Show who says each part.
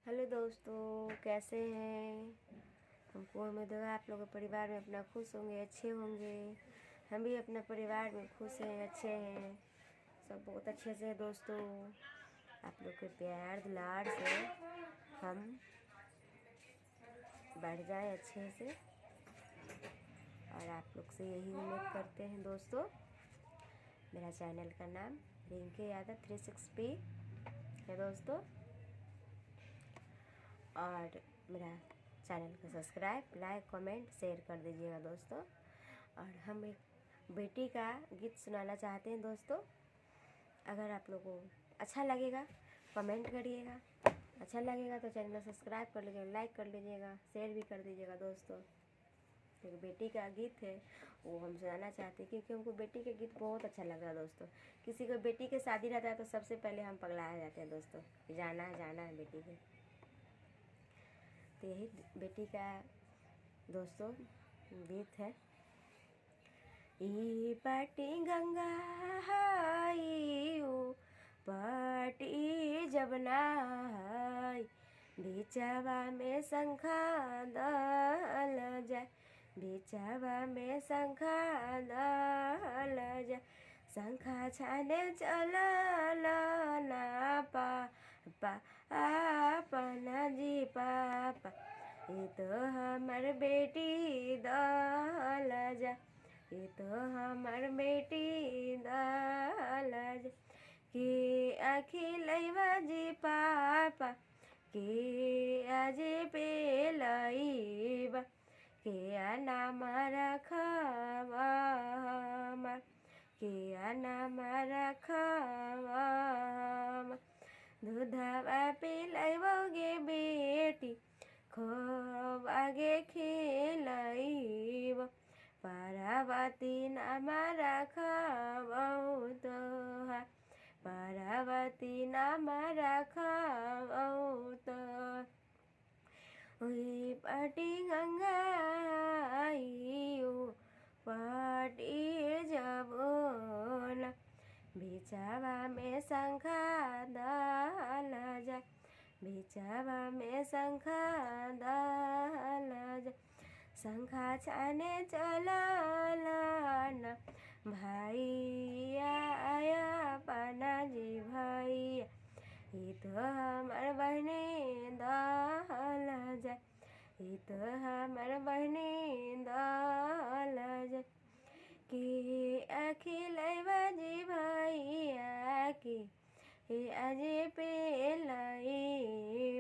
Speaker 1: Hello दोस्तों, कैसे हैं। हमको उम्मीद है आप लोग परिवार में अपना खुश होंगे, अच्छे होंगे। हम भी अपने परिवार में खुश हैं, अच्छे हैं। सब बहुत अच्छे से हैं दोस्तों। आप लोग के प्यार दुलार से हम बढ़ जाए अच्छे से, और आप लोग से यही उम्मीद करते हैं दोस्तों। मेरा चैनल का नाम रिंकी यादव 360 है दोस्तों, और मेरा चैनल को सब्सक्राइब, लाइक, कमेंट, शेयर कर दीजिएगा दोस्तों। और हम एक बेटी का गीत सुनाना चाहते हैं दोस्तों। अगर आप लोगों को अच्छा लगेगा कमेंट करिएगा, अच्छा लगेगा तो चैनल को सब्सक्राइब कर लीजिएगा, लाइक कर लीजिएगा, शेयर भी कर दीजिएगा दोस्तों। एक बेटी का गीत है, वो हम सुनाना चाहते हैं क्योंकि हमको बेटी के गीत बहुत अच्छा लग रहा है दोस्तों। किसी को बेटी के शादी रहता है तो सबसे पहले हम पगला जाते हैं दोस्तों, जाना है बेटी के। तो यही बेटी का दोस्तों गीत है। ई पाटी गंगा हाई, ओ पाटी जमुना हाई, बीचवा में शंखा दल जाए, बीचवा में शंखा दल जाए, शंखा छाने चलल ना पापा आपना जी पापा, ये तो हमर बेटी दल जा, ये तो हमर बेटी दल जा, के अखिलैवा जी पापा, के आज पे लईबा, के नाम रखबा हमर, के नाम रखबा हमर, दूधवा पिलैबोगे बेटी, खूब आगे खिलैब, पार्वती नाम रखबौ तोहार, पार्वती नाम रखबौ तोहार। ओही पाटी गंगा आई, ओ पाटी जमुना, बीचवा में शंखा दल जाए, बीचवा में शंखा दल जाए, शंखा छाने चलल ना भैया आया पना जी भैया, ये तो हमर बहनी दल जाए, ये तो हमर बहनी दल जाए, कि अखिलैवा जी भैया की आज पे लई